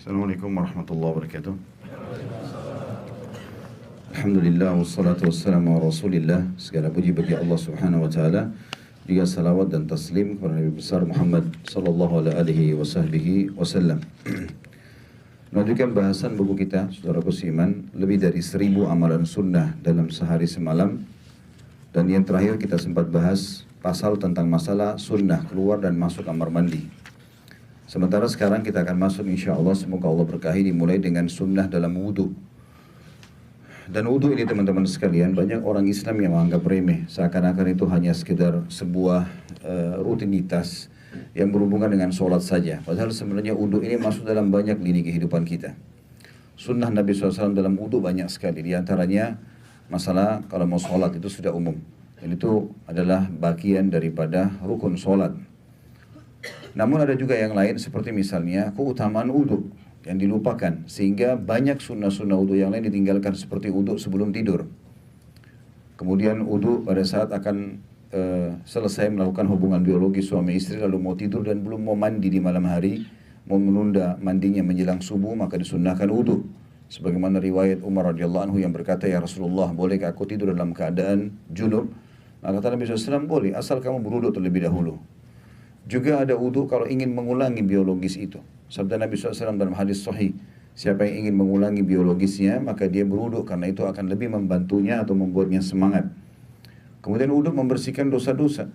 Assalamualaikum warahmatullahi wabarakatuh. Alhamdulillah wassalatu wassalamu ala rasulillah. Segala puji bagi Allah subhanahu wa ta'ala. Juga salawat dan taslim kepada Nabi besar Muhammad sallallahu alaihi wasallam. Melanjutkan bahasan buku kita, saudaraku seiman, lebih dari 1000 amalan sunnah dalam sehari semalam. Dan yang terakhir kita sempat bahas pasal tentang masalah sunnah keluar dan masuk kamar mandi. Sementara sekarang kita akan masuk insyaAllah, semoga Allah berkahi, dimulai dengan sunnah dalam wudhu. Dan wudhu ini teman-teman sekalian, banyak orang Islam yang menganggap remeh, seakan-akan itu hanya sekedar sebuah rutinitas yang berhubungan dengan sholat saja. Padahal sebenarnya wudhu ini masuk dalam banyak lini kehidupan kita. Sunnah Nabi SAW dalam wudhu banyak sekali, di antaranya masalah kalau mau sholat itu sudah umum. Dan itu adalah bagian daripada rukun sholat. Namun ada juga yang lain seperti misalnya keutamaan wudhu yang dilupakan, sehingga banyak sunnah-sunnah wudhu yang lain ditinggalkan, seperti wudhu sebelum tidur. Kemudian wudhu pada saat akan selesai melakukan hubungan biologi suami istri, lalu mau tidur dan belum mau mandi di malam hari, mau menunda mandinya menjelang subuh, maka disunnahkan wudhu. Sebagaimana riwayat Umar radhiyallahu anhu yang berkata, "Ya Rasulullah, bolehkah aku tidur dalam keadaan junub?" Maka kata Nabi SAW, "Boleh, asal kamu berwudhu terlebih dahulu." Juga ada wudhu kalau ingin mengulangi biologis itu. Sabda Nabi SAW dalam hadis sahih, siapa yang ingin mengulangi biologisnya, maka dia berwudhu, karena itu akan lebih membantunya atau membuatnya semangat. Kemudian wudhu membersihkan dosa-dosa.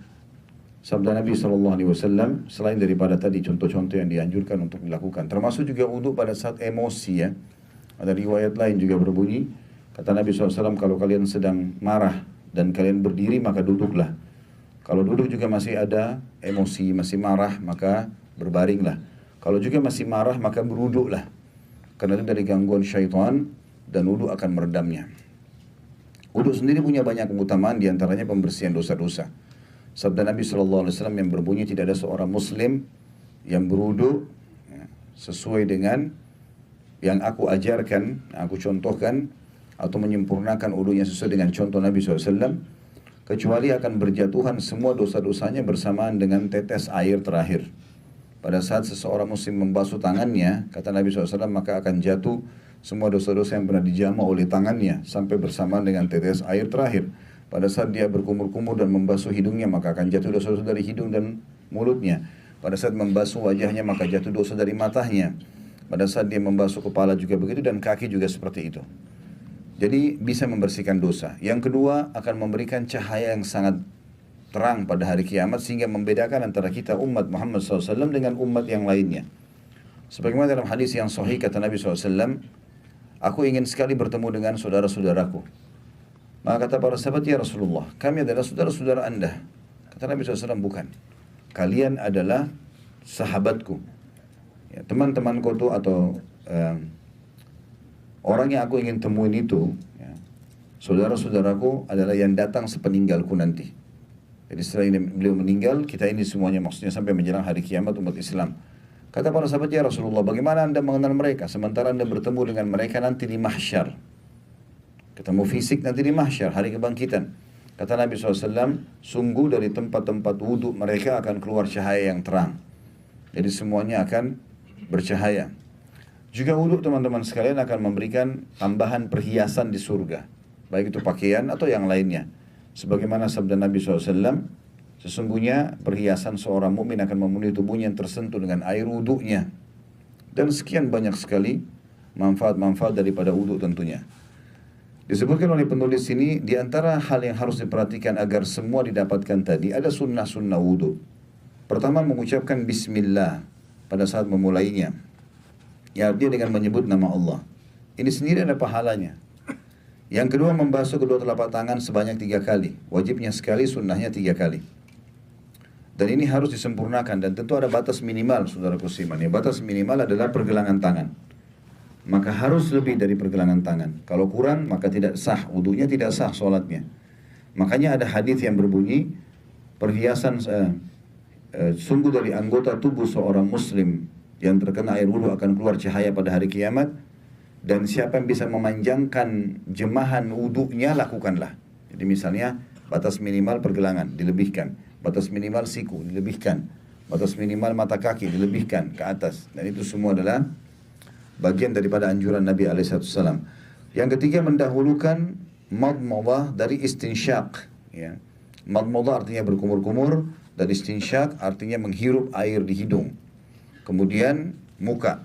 Sabda Nabi SAW, selain daripada tadi contoh-contoh yang dianjurkan untuk dilakukan, termasuk juga wudhu pada saat emosi ya. Ada riwayat lain juga berbunyi, kata Nabi SAW, kalau kalian sedang marah dan kalian berdiri, maka duduklah. Kalau duduk juga masih ada emosi, masih marah, maka berbaringlah. Kalau juga masih marah, maka berwuduklah. Karena itu dari gangguan syaitan, dan wudhu akan meredamnya. Wudhu sendiri punya banyak keutamaan, diantaranya pembersihan dosa-dosa. Sabda Nabi SAW yang berbunyi, tidak ada seorang muslim yang berwudhu sesuai dengan yang aku ajarkan, aku contohkan, atau menyempurnakan wudhunya sesuai dengan contoh Nabi SAW, kecuali akan berjatuhan semua dosa-dosanya bersamaan dengan tetes air terakhir. Pada saat seseorang muslim membasuh tangannya, kata Nabi SAW, maka akan jatuh semua dosa-dosa yang pernah dijamah oleh tangannya sampai bersamaan dengan tetes air terakhir. Pada saat dia berkumur-kumur dan membasuh hidungnya, maka akan jatuh dosa-dosa dari hidung dan mulutnya. Pada saat membasuh wajahnya, maka jatuh dosa dari matanya. Pada saat dia membasuh kepala juga begitu, dan kaki juga seperti itu. Jadi bisa membersihkan dosa. Yang kedua, akan memberikan cahaya yang sangat terang pada hari kiamat, sehingga membedakan antara kita umat Muhammad SAW dengan umat yang lainnya. Sebagaimana dalam hadis yang sahih kata Nabi SAW, aku ingin sekali bertemu dengan saudara-saudaraku. Maka kata para sahabat, ya Rasulullah, kami adalah saudara-saudara anda. Kata Nabi SAW, bukan. Kalian adalah sahabatku. Ya, teman-temanku itu atau orang yang aku ingin temuin itu, ya, saudara-saudaraku adalah yang datang sepeninggalku nanti. Jadi setelah ini beliau meninggal, kita ini semuanya, maksudnya sampai menjelang hari kiamat umat Islam. Kata para sahabat, ya Rasulullah, bagaimana anda mengenal mereka sementara anda bertemu dengan mereka nanti di mahsyar? Ketemu fisik nanti di mahsyar, hari kebangkitan. Kata Nabi SAW, sungguh dari tempat-tempat wudhu mereka akan keluar cahaya yang terang. Jadi semuanya akan bercahaya. Juga wudhu teman-teman sekalian akan memberikan tambahan perhiasan di surga, baik itu pakaian atau yang lainnya. Sebagaimana sabda Nabi SAW, sesungguhnya perhiasan seorang mukmin akan memenuhi tubuhnya yang tersentuh dengan air wudhunya. Dan sekian banyak sekali manfaat-manfaat daripada wudhu tentunya. Disebutkan oleh penulis ini, di antara hal yang harus diperhatikan agar semua didapatkan tadi, ada sunnah-sunnah wudhu. Pertama, mengucapkan bismillah pada saat memulainya. Ya, dia dengan menyebut nama Allah. Ini sendiri ada pahalanya. Yang kedua, membasuh kedua telapak tangan sebanyak 3 kali. Wajibnya sekali, sunnahnya 3 kali. Dan ini harus disempurnakan, dan tentu ada batas minimal, saudara kusiman. Ya, batas minimal adalah pergelangan tangan. Maka harus lebih dari pergelangan tangan. Kalau kurang, maka tidak sah. Wudunya tidak sah sholatnya. Makanya ada hadis yang berbunyi, perhiasan sungguh dari anggota tubuh seorang muslim yang terkena air wudhu akan keluar cahaya pada hari kiamat, dan siapa yang bisa memanjangkan jemahan wudhunya, lakukanlah. Jadi misalnya batas minimal pergelangan dilebihkan, batas minimal siku dilebihkan, batas minimal mata kaki dilebihkan ke atas, dan itu semua adalah bagian daripada anjuran Nabi SAW. Yang ketiga, mendahulukan madmadah dari istinsyaq. Ya. Madmadah artinya berkumur-kumur, dan istinsyaq artinya menghirup air di hidung. Kemudian muka.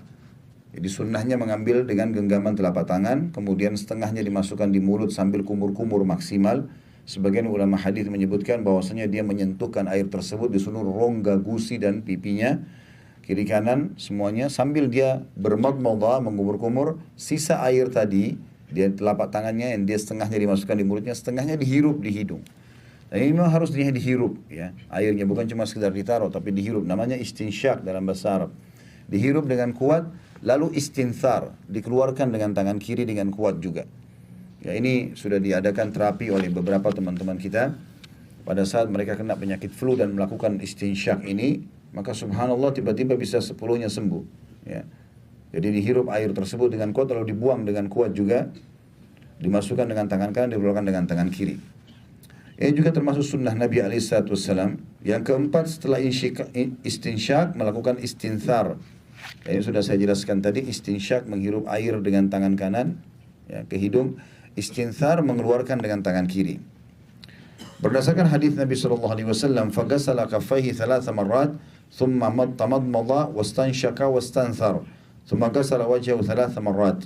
Jadi sunnahnya mengambil dengan genggaman telapak tangan, kemudian setengahnya dimasukkan di mulut sambil kumur-kumur maksimal. Sebagian ulama hadis menyebutkan bahwasanya dia menyentuhkan air tersebut di seluruh rongga gusi dan pipinya, kiri kanan semuanya, sambil dia bermadmadah, mengkumur-kumur, sisa air tadi dia telapak tangannya yang dia setengahnya dimasukkan di mulutnya, setengahnya dihirup di hidung. Dan ini memang harus dihirup ya, airnya bukan cuma sekedar ditaruh tapi dihirup, namanya istinsyaq dalam bahasa Arab. Dihirup dengan kuat, lalu istinthar, dikeluarkan dengan tangan kiri dengan kuat juga. Ya, ini sudah diadakan terapi oleh beberapa teman-teman kita pada saat mereka kena penyakit flu dan melakukan istinsyaq ini, maka subhanallah tiba-tiba bisa 10-nya sembuh. Ya. Jadi dihirup air tersebut dengan kuat, lalu dibuang dengan kuat juga, dimasukkan dengan tangan kanan, dikeluarkan dengan tangan kiri. Ini juga termasuk sunnah Nabi SAW. Yang keempat, setelah istinsyaq, melakukan istinthar. Ini sudah saya jelaskan tadi, istinsyaq menghirup air dengan tangan kanan ya, ke hidung, istinthar mengeluarkan dengan tangan kiri. Berdasarkan hadis Nabi SAW, faghasala kaffaihi 3 marrat, thumma tamadmada wastansyaqa wastanthar, thumma ghasala wajhahu 3 marrat.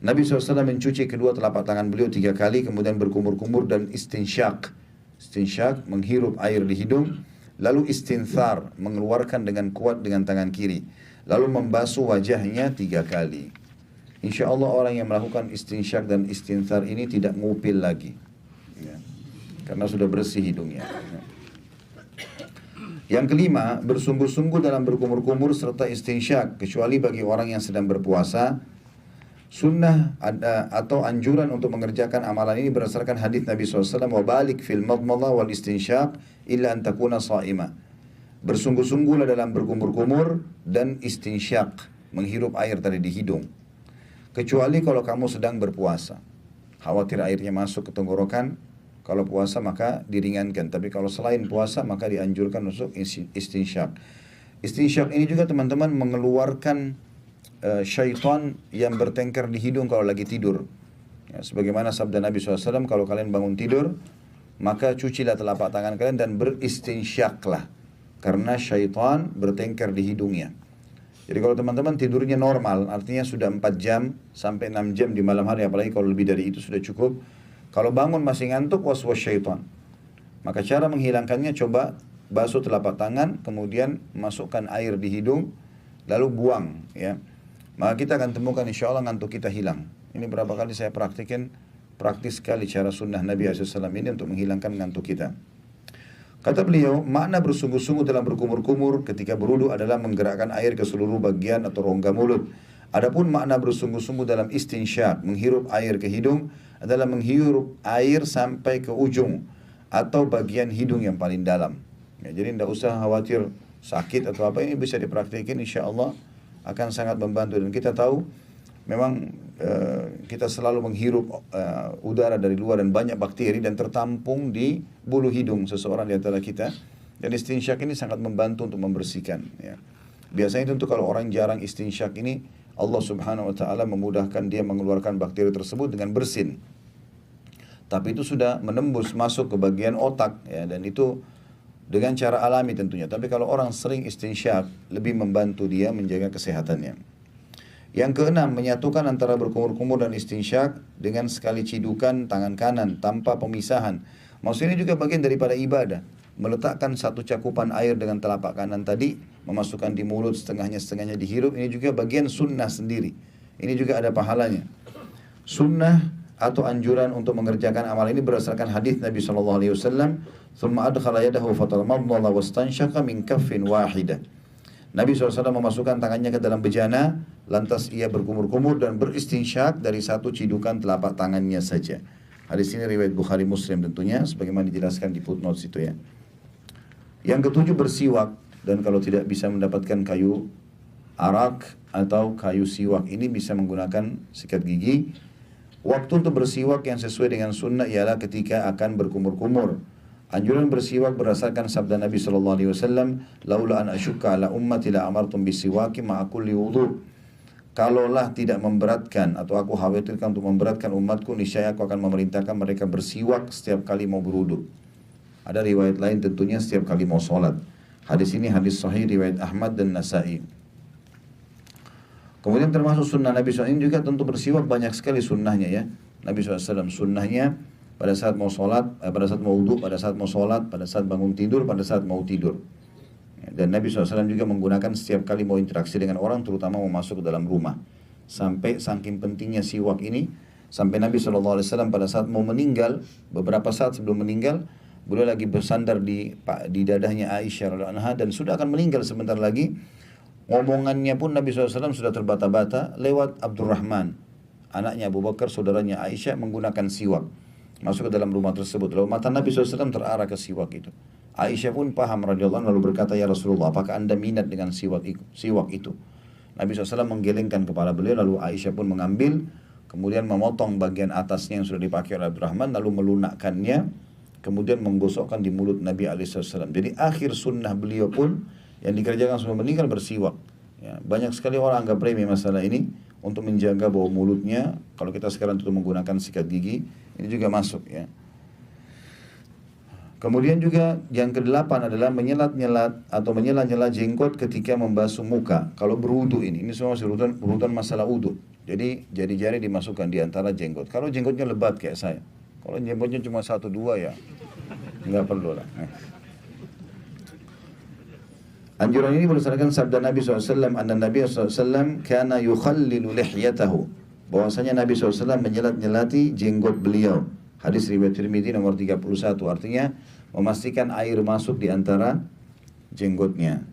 Nabi SAW mencuci kedua telapak tangan beliau 3 kali, kemudian berkumur-kumur dan istinsyaq. Istinsyaq menghirup air di hidung, lalu istinthar mengeluarkan dengan kuat dengan tangan kiri, lalu membasuh wajahnya 3 kali. Insya Allah orang yang melakukan istinsyaq dan istinthar ini tidak ngupil lagi ya, karena sudah bersih hidungnya. Yang kelima, bersungguh-sungguh dalam berkumur-kumur serta istinsyaq, kecuali bagi orang yang sedang berpuasa. Sunnah ada atau anjuran untuk mengerjakan amalan ini berdasarkan hadis Nabi SAW, wa balik fil madmadah wal istinsyaq illa an takuna sha'ima. Bersungguh-sungguhlah dalam berkumur-kumur dan istinsyaq, menghirup air tadi di hidung, kecuali kalau kamu sedang berpuasa, khawatir airnya masuk ke tenggorokan. Kalau puasa maka diringankan, tapi kalau selain puasa maka dianjurkan untuk istinsyaq. Istinsyaq ini juga teman-teman mengeluarkan syaitan yang bertengkar di hidung kalau lagi tidur ya, sebagaimana sabda Nabi SAW, kalau kalian bangun tidur maka cucilah telapak tangan kalian dan beristinsyaqlah, karena syaitan bertengkar di hidungnya. Jadi kalau teman-teman tidurnya normal, artinya sudah 4 jam sampai 6 jam di malam hari, apalagi kalau lebih dari itu sudah cukup. Kalau bangun masih ngantuk, waswas syaitan, maka cara menghilangkannya, coba basuh telapak tangan, kemudian masukkan air di hidung, lalu buang ya. Maka kita akan temukan insya Allah ngantuk kita hilang. Ini berapa kali saya praktikin, praktis sekali cara sunnah Nabi SAW ini untuk menghilangkan ngantuk kita. Kata beliau, makna bersungguh-sungguh dalam berkumur-kumur ketika berwudu adalah menggerakkan air ke seluruh bagian atau rongga mulut. Adapun makna bersungguh-sungguh dalam istinsyaq, menghirup air ke hidung, adalah menghirup air sampai ke ujung atau bagian hidung yang paling dalam. Ya, jadi tidak usah khawatir sakit atau apa, ini bisa dipraktikin insya Allah akan sangat membantu. Dan kita tahu memang kita selalu menghirup udara dari luar dan banyak bakteri dan tertampung di bulu hidung seseorang di antara kita. Dan istinsyaq ini sangat membantu untuk membersihkan ya. Biasanya tentu kalau orang jarang istinsyaq ini, Allah Subhanahu wa taala memudahkan dia mengeluarkan bakteri tersebut dengan bersin. Tapi itu sudah menembus masuk ke bagian otak ya, dan itu dengan cara alami tentunya. Tapi kalau orang sering istinsyaq, lebih membantu dia menjaga kesehatannya. Yang keenam, menyatukan antara berkumur-kumur dan istinsyaq dengan sekali cidukan tangan kanan tanpa pemisahan. Maksudnya ini juga bagian daripada ibadah. Meletakkan satu cakupan air dengan telapak kanan tadi, memasukkan di mulut, setengahnya dihirup, ini juga bagian sunnah sendiri. Ini juga ada pahalanya. Sunnah atau anjuran untuk mengerjakan amal ini berdasarkan hadis Nabi SAW, "Tsumma adkhala yadahu fatamadmada wastansyaqa min kaffin wahidah." Nabi SAW memasukkan tangannya ke dalam bejana, lantas ia berkumur-kumur dan beristinsyaq dari satu cidukan telapak tangannya saja. Hadis ini riwayat Bukhari Muslim tentunya, sebagaimana dijelaskan di footnote situ ya. Yang ketujuh, bersiwak, dan kalau tidak bisa mendapatkan kayu arak atau kayu siwak ini bisa menggunakan sikat gigi. Waktu untuk bersiwak yang sesuai dengan sunnah ialah ketika akan berkumur-kumur. Anjuran bersiwak berdasarkan sabda Nabi SAW, "Laula an asyukka ala ummati la amartum bisiwaki ma'a kulli wudu." kalaulah tidak memberatkan atau aku khawatirkan untuk memberatkan umatku, niscaya aku akan memerintahkan mereka bersiwak setiap kali mau berwudu. Ada riwayat lain tentunya setiap kali mau sholat. Hadis ini hadis sahih riwayat Ahmad dan Nasa'i. Kemudian termasuk sunnah Nabi SAW ini juga tentu bersiwak banyak sekali sunnahnya ya. Nabi SAW sunnahnya pada saat mau sholat, pada saat mau wudu, pada saat mau sholat, pada saat bangun tidur, pada saat mau tidur. Dan Nabi SAW juga menggunakan setiap kali mau interaksi dengan orang, terutama mau masuk ke dalam rumah. Sampai saking pentingnya siwak ini, sampai Nabi SAW pada saat mau meninggal, beberapa saat sebelum meninggal, beliau lagi bersandar di dadahnya Aisyah radhiyallahu anha dan sudah akan meninggal sebentar lagi. Ngomongannya pun Nabi SAW sudah terbata-bata lewat Abdurrahman, anaknya Abu Bakar, saudaranya Aisyah, menggunakan siwak. Masuk ke dalam rumah tersebut. Lalu mata Nabi SAW terarah ke siwak itu. Aisyah pun paham radhiyallahu anha, lalu berkata, "Ya Rasulullah, apakah anda minat dengan siwak itu?" Nabi SAW menggelengkan kepala beliau, lalu Aisyah pun mengambil, kemudian memotong bagian atasnya yang sudah dipakai oleh Abdurrahman, lalu melunakkannya, kemudian menggosokkan di mulut Nabi SAW. Jadi akhir sunnah beliau pun yang dikerjakan sebelum meninggal bersiwak. Ya, banyak sekali orang anggap remeh masalah ini untuk menjaga bau mulutnya. Kalau kita sekarang tentu menggunakan sikat gigi, ini juga masuk ya. Kemudian juga yang kedelapan adalah menyelat-nyelat atau menyela-nyela jenggot ketika membasuh muka. Kalau berwudu ini semua urutan masalah wudu. Jadi jari-jari dimasukkan di antara jenggot. Kalau jenggotnya lebat kayak saya, kalau jenggotnya cuma 1-2 ya nggak perlu lah. Anjuran ini berdasarkan sabda Nabi SAW, anna Nabi SAW kana yukhallilu lihyatahu, bahwasanya Nabi SAW menyelat-nyelati jenggot beliau. Hadis riwayat Tirmidzi nomor 31, artinya memastikan air masuk di antara jenggotnya.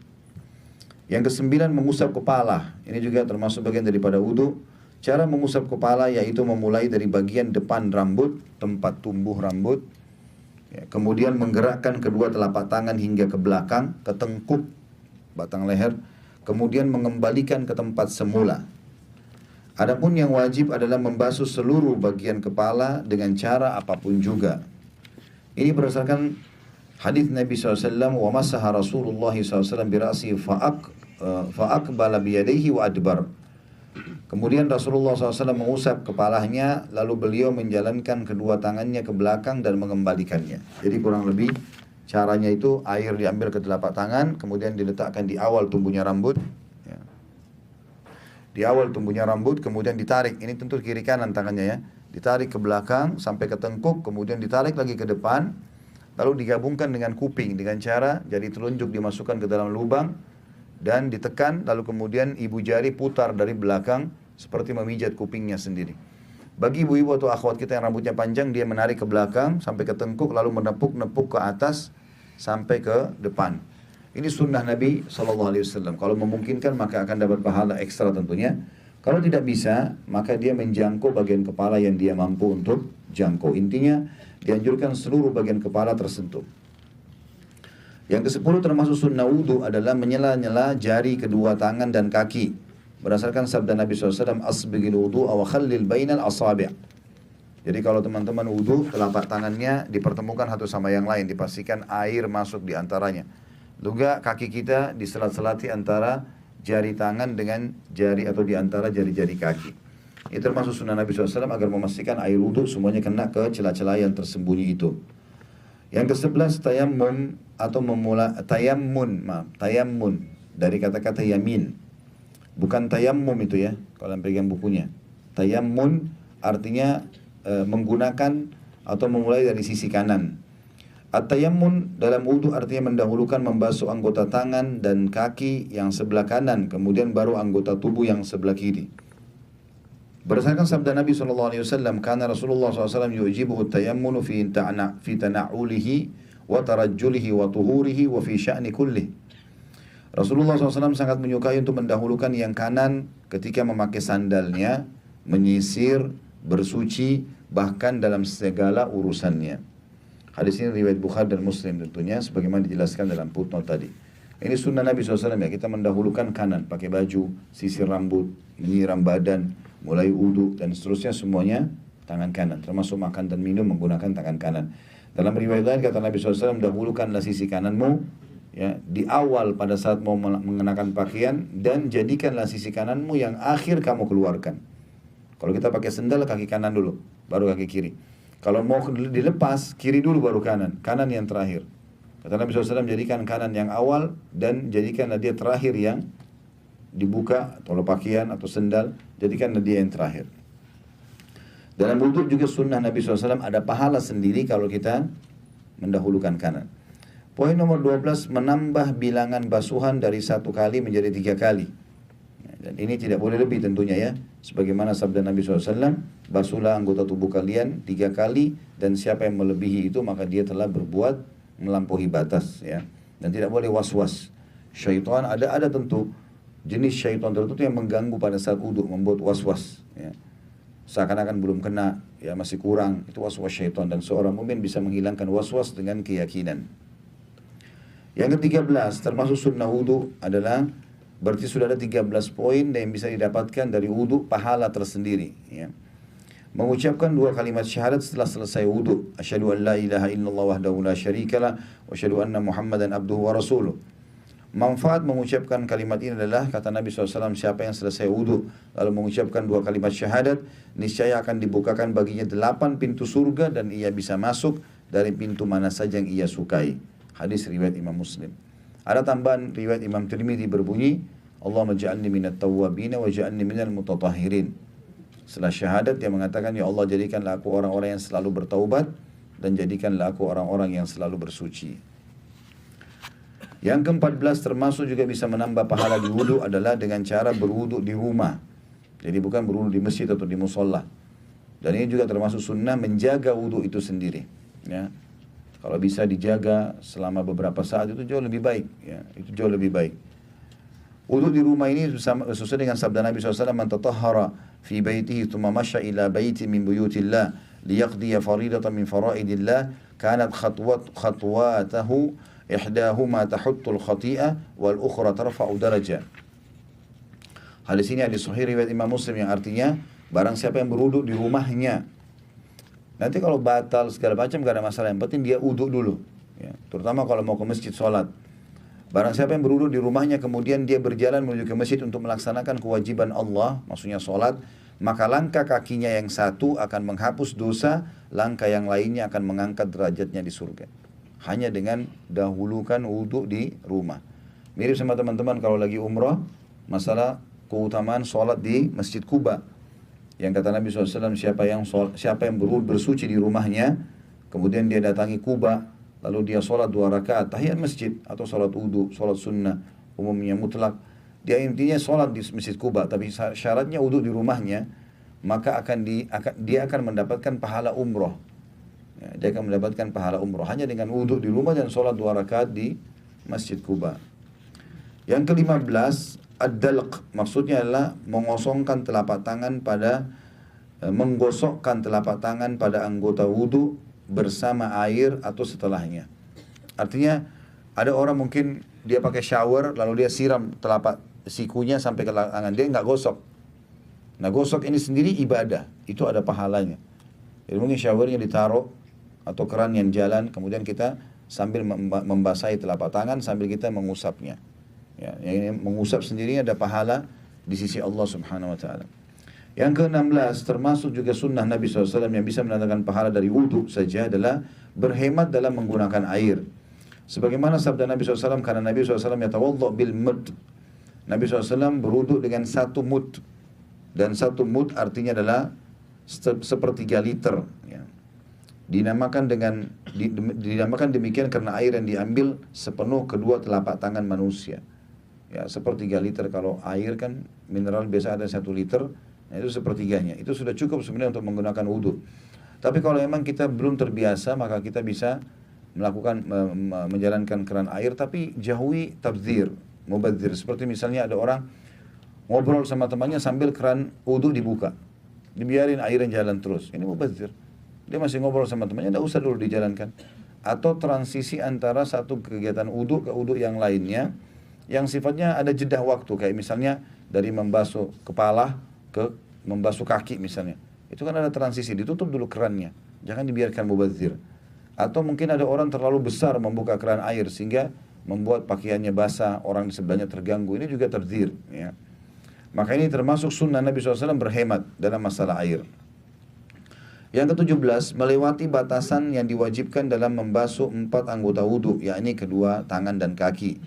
Yang kesembilan, mengusap kepala. Ini juga termasuk bagian daripada wudu. Cara mengusap kepala yaitu memulai dari bagian depan rambut, tempat tumbuh rambut, ya, kemudian menggerakkan kedua telapak tangan hingga ke belakang, ke tengkuk batang leher, kemudian mengembalikan ke tempat semula. Adapun yang wajib adalah membasuh seluruh bagian kepala dengan cara apapun juga. Ini berdasarkan hadis Nabi SAW, wa masaha Rasulullah SAW birasi fa'aqbala biyadaihi wa adbar. Kemudian Rasulullah SAW mengusap kepalanya, lalu beliau menjalankan kedua tangannya ke belakang dan mengembalikannya. Jadi kurang lebih caranya itu air diambil ke telapak tangan, kemudian diletakkan di awal tumbuhnya rambut, ya. Di awal tumbuhnya rambut, kemudian ditarik. Ini tentu kiri kanan tangannya ya. Ditarik ke belakang sampai ke tengkuk, kemudian ditarik lagi ke depan, lalu digabungkan dengan kuping dengan cara jari telunjuk dimasukkan ke dalam lubang dan ditekan, lalu kemudian ibu jari putar dari belakang seperti memijat kupingnya sendiri. Bagi ibu-ibu atau akhwat kita yang rambutnya panjang, dia menarik ke belakang sampai ke tengkuk, lalu menepuk-nepuk ke atas sampai ke depan. Ini sunnah Nabi SAW. Kalau memungkinkan maka akan dapat pahala ekstra tentunya. Kalau tidak bisa, maka dia menjangkau bagian kepala yang dia mampu untuk jangkau. Intinya, dianjurkan seluruh bagian kepala tersentuh. Yang ke-10 termasuk sunnah wudu adalah menyela-nyela jari kedua tangan dan kaki. Berdasarkan sabda Nabi SAW, asbigil wudu aw khallil bainal asabi'. Jadi kalau teman-teman wudu, telapak tangannya dipertemukan satu sama yang lain, dipastikan air masuk di antaranya. Juga kaki kita diselat-selati antara jari tangan dengan jari atau di antara jari-jari kaki. Itu termasuk sunnah Nabi SAW agar memastikan air wudu semuanya kena ke celah-celah yang tersembunyi itu. Yang ke-11, tayammum atau tayammun dari kata-kata yamin. Bukan tayammum itu ya, kalau pegang bukunya. Tayammun artinya menggunakan atau memulai dari sisi kanan. At-tayammun dalam wudu artinya mendahulukan membasuh anggota tangan dan kaki yang sebelah kanan, kemudian baru anggota tubuh yang sebelah kiri. Berdasarkan sabda Nabi SAW, karena Rasulullah SAW yujibuhu tayammunu fi tana'ulihi wa tarajjulihi wa tuhurihi wa fi sya'ni kullih. Rasulullah SAW sangat menyukai untuk mendahulukan yang kanan ketika memakai sandalnya, menyisir, bersuci, bahkan dalam segala urusannya. Hadis ini riwayat Bukhari dan Muslim tentunya, sebagaimana dijelaskan dalam footnote tadi. Ini sunnah Nabi SAW ya, kita mendahulukan kanan, pakai baju, sisir rambut, menyiram badan, mulai wudu dan seterusnya semuanya tangan kanan, termasuk makan dan minum menggunakan tangan kanan. Dalam riwayat lain kata Nabi SAW, dahulukanlah sisi kananmu ya, di awal pada saat mau mengenakan pakaian, dan jadikanlah sisi kananmu yang akhir kamu keluarkan. Kalau kita pakai sendal, kaki kanan dulu, baru kaki kiri. Kalau mau dilepas, kiri dulu baru kanan, kanan yang terakhir. Kata Nabi SAW, jadikan kanan yang awal dan jadikanlah dia terakhir yang dibuka, atau pakaian atau sendal, jadikanlah dia yang terakhir. Dalam wudhu juga sunnah Nabi SAW ada pahala sendiri kalau kita mendahulukan kanan. Poin nomor 12, menambah bilangan basuhan dari 1 kali menjadi 3 kali. Dan ini tidak boleh lebih tentunya ya. Sebagaimana sabda Nabi SAW, basuhlah anggota tubuh kalian 3 kali, dan siapa yang melebihi itu maka dia telah berbuat melampaui batas ya. Dan tidak boleh was-was. Syaitan ada tentu jenis syaitan tertentu yang mengganggu pada saat wudhu, membuat was-was ya. Seakan-akan belum kena, ya masih kurang, itu was-was syaitan, dan seorang mukmin bisa menghilangkan was-was dengan keyakinan. Yang ke-13 termasuk sunnah wudhu adalah, berarti sudah ada 13 poin yang bisa didapatkan dari wudhu, pahala tersendiri ya. Mengucapkan 2 kalimat syahadat setelah selesai wudhu. Asyhadu an la ilaha illallah wahdahu la syarikalah wa asyhadu anna Muhammadan abduhu wa rasuluh. Manfaat mengucapkan kalimat ini adalah, kata Nabi SAW, siapa yang selesai wudhu lalu mengucapkan 2 kalimat syahadat, niscaya akan dibukakan baginya 8 pintu surga, dan ia bisa masuk dari pintu mana saja yang ia sukai. Hadis riwayat Imam Muslim. Ada tambahan riwayat Imam Tirmidzi berbunyi, Allahumma ja'alni minat tawwabina wa ja'alni minal mutatahhirin. Setelah syahadat dia mengatakan, ya Allah, jadikanlah aku orang-orang yang selalu bertaubat, dan jadikanlah aku orang-orang yang selalu bersuci. Yang ke-14 termasuk juga bisa menambah pahala di wudhu adalah dengan cara berwudhu di rumah. Jadi bukan berwudhu di masjid atau di musola. Dan ini juga termasuk sunnah menjaga wudhu itu sendiri ya. Kalau bisa dijaga selama beberapa saat itu jauh lebih baik ya. Itu jauh lebih baik. Wudhu di rumah ini sesuai dengan sabda Nabi SAW, man tatahhara fi baitihi thumma masya ila baiti min buyutillah liyaqdiya faridatan min faraidillah kanat khatwatahu ihdahuma tahuttul khati'ah wal ukhra tarfa'u darajah. Hadis ini hadis sahih riwayat Imam Muslim, yang artinya barang siapa yang berwudu di rumahnya, nanti kalau batal segala macam gak ada masalah, yang penting dia wudu dulu ya. Terutama kalau mau ke masjid sholat. Barang siapa yang berwudu di rumahnya kemudian dia berjalan menuju ke masjid untuk melaksanakan kewajiban Allah, maksudnya sholat, maka langkah kakinya yang satu akan menghapus dosa, langkah yang lainnya akan mengangkat derajatnya di surga. Hanya dengan dahulukan wudhu di rumah. Mirip sama teman-teman kalau lagi umrah, masalah keutamaan sholat di Masjid Quba. Yang kata Nabi SAW, siapa yang bersuci di rumahnya, kemudian dia datangi Quba, lalu dia sholat 2 rakaat, tahiyat masjid, atau sholat wudhu, sholat sunnah, umumnya mutlak. Dia intinya sholat di Masjid Quba, tapi syaratnya wudhu di rumahnya, maka dia akan mendapatkan pahala umroh. Ya, dia akan mendapatkan pahala umroh hanya dengan wudhu di rumah dan sholat 2 rakaat di Masjid Quba. Yang ke-15, ad-dalq, maksudnya adalah menggosokkan telapak tangan pada anggota wudhu bersama air atau setelahnya. Artinya ada orang mungkin dia pakai shower lalu dia siram telapak sikunya sampai ke tangan, dia nggak gosok. Nah, gosok ini sendiri ibadah, itu ada pahalanya. Jadi mungkin showernya ditaruh atau keran yang jalan, kemudian kita sambil membasahi telapak tangan sambil kita mengusapnya. Ya, yang mengusap sendiri ada pahala di sisi Allah Subhanahu wa taala. Yang ke-16 termasuk juga sunnah Nabi SAW yang bisa mendatangkan pahala dari wudhu saja adalah berhemat dalam menggunakan air. Sebagaimana sabda Nabi SAW, karena Nabi SAW yatawadda bil mud. Nabi SAW berwudhu dengan 1 mud. Dan 1 mud artinya adalah 1/3 liter ya. Dinamakan demikian karena air yang diambil sepenuh kedua telapak tangan manusia. Ya, 1/3 liter. Kalau air kan mineral biasa ada 1 liter, nah itu 1/3-nya. Itu sudah cukup sebenarnya untuk menggunakan wudhu. Tapi kalau memang kita belum terbiasa, maka kita bisa melakukan menjalankan keran air, tapi jauhi tabdzir, mubadzir. Seperti misalnya ada orang ngobrol sama temannya sambil keran wudhu dibuka, dibiarin airnya jalan terus. Ini mubadzir. Dia masih ngobrol sama temannya, tidak usah dulu dijalankan. Atau transisi antara satu kegiatan wudhu ke wudhu yang lainnya, yang sifatnya ada jeda waktu, kayak misalnya dari membasuh kepala ke membasuh kaki misalnya. Itu kan ada transisi, ditutup dulu kerannya, jangan dibiarkan mubadzir. Atau mungkin ada orang terlalu besar membuka keran air sehingga membuat pakaiannya basah, orang di sebelahnya terganggu, ini juga tabdzir, ya. Maka ini termasuk sunnah Nabi SAW berhemat dalam masalah air. Yang ke-17, melewati batasan yang diwajibkan dalam membasuh 4 anggota wudhu, yakni kedua tangan dan kaki.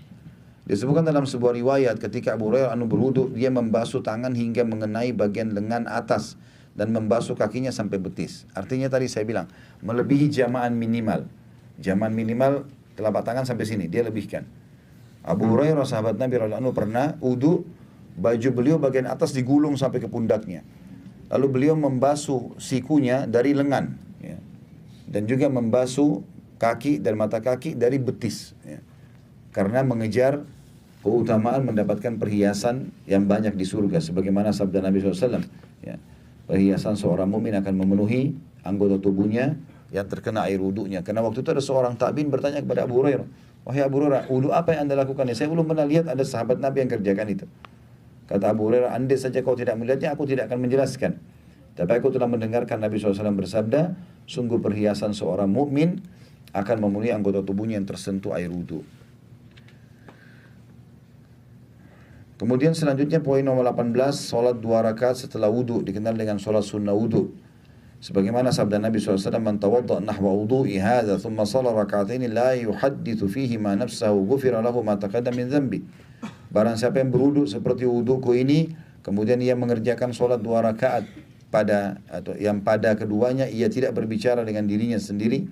Disebutkan dalam sebuah riwayat ketika Abu Hurairah berwudhu, dia membasuh tangan hingga mengenai bagian lengan atas dan membasuh kakinya sampai betis. Artinya tadi saya bilang, melebihi jamaan minimal. Jamaan minimal telapak tangan sampai sini, dia lebihkan. Abu Hurairah sahabat Nabi radhiyallahu anhu pernah wudhu, baju beliau bagian atas digulung sampai ke pundaknya. Lalu beliau membasuh sikunya dari lengan, ya. Dan juga membasuh kaki dan mata kaki dari betis, ya. Karena mengejar keutamaan mendapatkan perhiasan yang banyak di surga. Sebagaimana sabda Nabi SAW, ya. Perhiasan seorang mukmin akan memenuhi anggota tubuhnya yang terkena air wudhunya. Karena waktu itu ada seorang tabi'in bertanya kepada Abu Hurairah, wahai Abu Hurairah, wudhu apa yang anda lakukan? Saya belum pernah lihat ada sahabat Nabi yang kerjakan itu. Kata Abu Hurairah, andai saja kau tidak melihatnya, aku tidak akan menjelaskan. Tapi aku telah mendengarkan Nabi SAW bersabda, sungguh perhiasan seorang mukmin akan memenuhi anggota tubuhnya yang tersentuh air wudhu. Kemudian selanjutnya poin nomor 18, solat 2 rakaat setelah wudhu, dikenal dengan solat sunnah wudhu. Sebagaimana sabda Nabi SAW, man tawadda nahwa wudhu'i hadha, thumma salat raka'ataini la yuhaddithu fihi ma nafsahu, ghufira lahu ma taqaddama min dhanbi. Barang siapa yang berwudu seperti wuduku ini, kemudian ia mengerjakan solat 2 rakaat yang pada keduanya ia tidak berbicara dengan dirinya sendiri,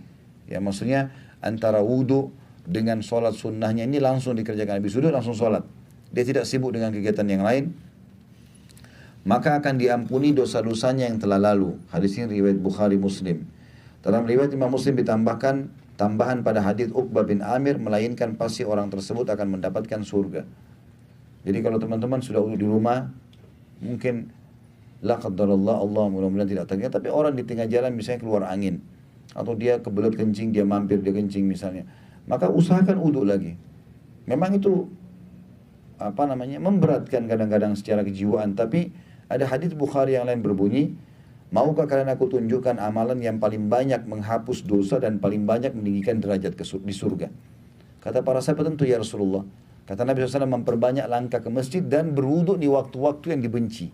ya maksudnya antara wudu dengan solat sunnahnya ini langsung dikerjakan, habis wudu langsung solat, dia tidak sibuk dengan kegiatan yang lain, maka akan diampuni dosa-dosanya yang telah lalu. Hadis ini riwayat Bukhari Muslim. Dalam riwayat Imam Muslim ditambahkan tambahan pada hadis Uqbah bin Amir, melainkan pasti orang tersebut akan mendapatkan surga. Jadi kalau teman-teman sudah di rumah, mungkin la qadarullah, Allah mudah-mudahan tidak terjadi, tapi orang di tengah jalan misalnya keluar angin, atau dia kebelet kencing, dia mampir dia kencing misalnya, maka usahakan wudu lagi. Memang itu memberatkan kadang-kadang secara kejiwaan, tapi ada hadis Bukhari yang lain berbunyi, maukah kalian aku tunjukkan amalan yang paling banyak menghapus dosa dan paling banyak meninggikan derajat di surga? Kata para sahabat, tentu ya Rasulullah. Kata Nabi SAW, memperbanyak langkah ke masjid dan berwudu di waktu-waktu yang dibenci.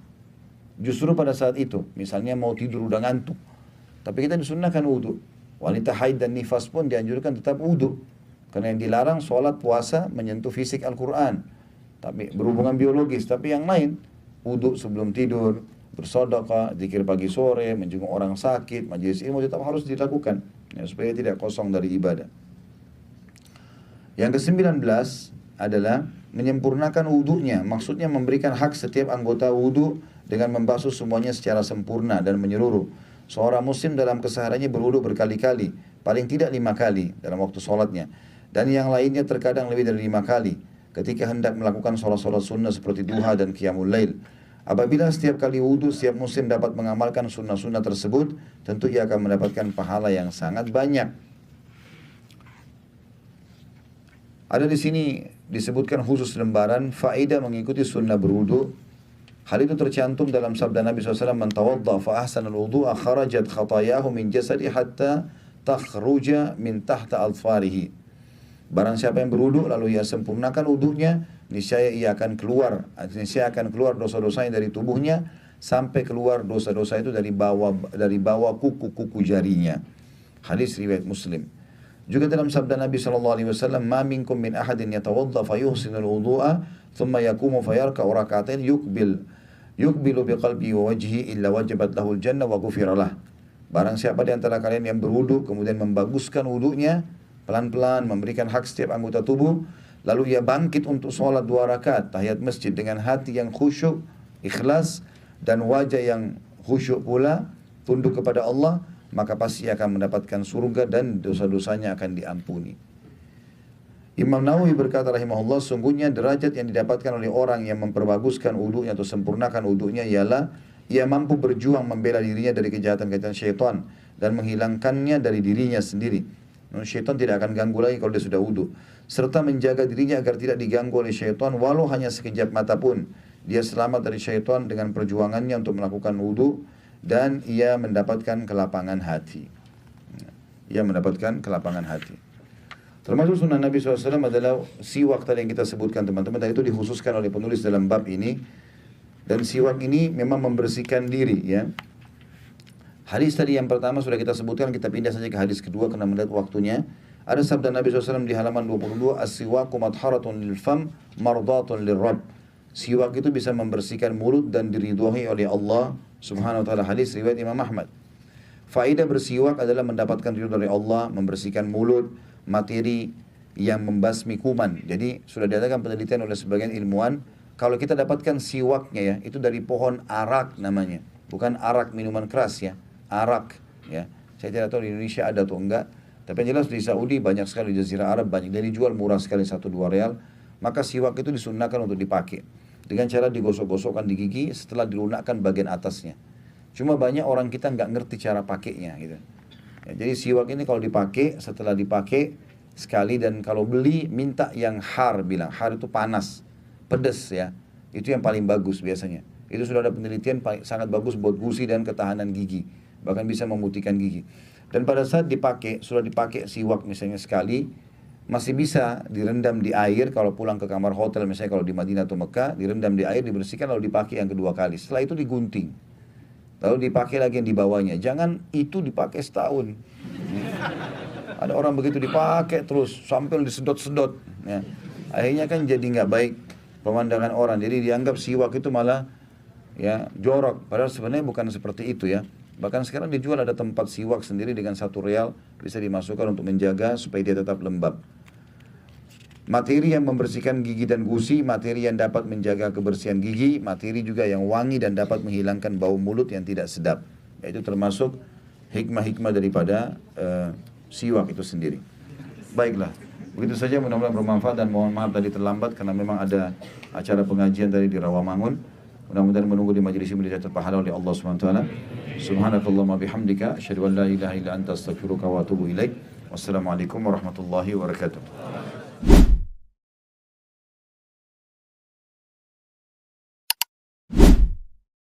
Justru pada saat itu, misalnya mau tidur udah ngantuk, tapi kita disunnahkan wudu. Wanita haid dan nifas pun dianjurkan tetap wudu, karena yang dilarang sholat, puasa, menyentuh fisik Al-Quran, tapi berhubungan biologis. Tapi yang lain, wudu sebelum tidur, bersedekah, zikir pagi sore, menjenguk orang sakit, majelis ilmu tetap harus dilakukan, ya, supaya tidak kosong dari ibadah. Yang ke-19 adalah menyempurnakan wudunya, maksudnya memberikan hak setiap anggota wudu dengan membasuh semuanya secara sempurna dan menyeluruh. Seorang muslim dalam kesehariannya berwudu berkali-kali, paling tidak 5 kali dalam waktu sholatnya, dan yang lainnya terkadang lebih dari 5 kali ketika hendak melakukan sholat-sholat sunnah seperti duha dan qiyamul lail. Apabila setiap kali wudu setiap muslim dapat mengamalkan sunnah-sunnah tersebut, tentu ia akan mendapatkan pahala yang sangat banyak. Ada di sini disebutkan khusus lembaran faedah mengikuti sunnah berwudu. Hal itu tercantum dalam sabda Nabi SAW, man tawadda fa ahsanal wudu'a kharajat khatayahu min jasadi hatta takhruja min tahta alfarihi. Barang siapa yang berwudu lalu ia sempurnakan wudunya, niscaya ia akan keluar, niscaya akan keluar dosa-dosanya dari tubuhnya sampai keluar dosa-dosa itu dari bawah kuku-kuku jarinya. Hadis riwayat Muslim. Juga dalam sabda Nabi SAW, ma minkum min ahadin yatawadda fayuhsinul wudu'a thumma yakumu fayarka'u raka'atain yukbilu biqalbi wa wajhi illa wajabat lahul jannah wa ghufiralah. Barang siapa di antara kalian yang berwudu kemudian membaguskan wudunya, pelan-pelan memberikan hak setiap anggota tubuh, lalu ia bangkit untuk sholat 2 rakaat tahiyat masjid dengan hati yang khusyuk, ikhlas, dan wajah yang khusyuk pula, tunduk kepada Allah, maka pasti akan mendapatkan surga dan dosa-dosanya akan diampuni. Imam Nawawi berkata rahimahullah, sungguhnya derajat yang didapatkan oleh orang yang memperbaguskan wudunya atau sempurnakan wudunya ialah ia mampu berjuang membela dirinya dari kejahatan-kejahatan syaitan dan menghilangkannya dari dirinya sendiri. Syaitan tidak akan ganggu lagi kalau dia sudah wudu, serta menjaga dirinya agar tidak diganggu oleh syaitan walau hanya sekejap mata pun. Dia selamat dari syaitan dengan perjuangannya untuk melakukan wudu, dan ia mendapatkan kelapangan hati. Ia mendapatkan kelapangan hati. Termasuk sunnah Nabi SAW adalah siwak tadi yang kita sebutkan teman-teman. Dan itu dikhususkan oleh penulis dalam bab ini. Dan siwak ini memang membersihkan diri ya. Hadis tadi yang pertama sudah kita sebutkan, kita pindah saja ke hadis kedua karena melihat waktunya. Ada sabda Nabi SAW di halaman 22, as-siwaku madharatun lil fam, mardatun lil rabb. Siwak itu bisa membersihkan mulut dan diridhoi oleh Allah Subhanahu wa taala. Hadis riwayat Imam Ahmad. Faedah bersiwak adalah mendapatkan ridho dari Allah, membersihkan mulut, materi yang membasmi kuman. Jadi sudah diadakan penelitian oleh sebagian ilmuwan, kalau kita dapatkan siwaknya ya, itu dari pohon arak namanya. Bukan arak minuman keras ya, arak ya. Saya tidak tahu di Indonesia ada atau enggak, tapi yang jelas di Saudi banyak sekali, di Jazirah Arab banyak, dan dijual murah sekali 1-2 real. Maka siwak itu disunnahkan untuk dipakai dengan cara digosok-gosokkan di gigi setelah dilunakkan bagian atasnya. Cuma banyak orang kita nggak ngerti cara pakainya gitu. Ya, jadi siwak ini kalau dipakai, setelah dipakai sekali, dan kalau beli minta yang har, bilang har itu panas, pedas ya. Itu yang paling bagus biasanya. Itu sudah ada penelitian sangat bagus buat gusi dan ketahanan gigi. Bahkan bisa memutihkan gigi. Dan pada saat dipakai, sudah dipakai siwak misalnya sekali, masih bisa direndam di air kalau pulang ke kamar hotel, misalnya kalau di Madinah atau Mekah, direndam di air, dibersihkan lalu dipakai yang kedua kali. Setelah itu digunting. Lalu dipakai lagi yang di bawahnya. Jangan itu dipakai setahun. Ada orang begitu dipakai terus sampai disedot-sedot. Ya. Akhirnya kan jadi nggak baik pemandangan orang. Jadi dianggap siwak itu malah ya jorok. Padahal sebenarnya bukan seperti itu ya. Bahkan sekarang dijual ada tempat siwak sendiri dengan 1 real bisa dimasukkan untuk menjaga supaya dia tetap lembab. Materi yang membersihkan gigi dan gusi, materi yang dapat menjaga kebersihan gigi, materi juga yang wangi dan dapat menghilangkan bau mulut yang tidak sedap. Itu termasuk hikmah-hikmah daripada siwak itu sendiri. Baiklah, begitu saja, mudah-mudahan bermanfaat, dan mohon maaf tadi terlambat karena memang ada acara pengajian tadi di Rawamangun. Mudah-mudahan menunggu di majelis ini menjadi pahala oleh Allah Subhanahu wa taala. Subhanakallahumma bihamdika asyhadu an la ilaha illa anta astaghfiruka wa atubu ilaik. Wassalamualaikum warahmatullahi wabarakatuh.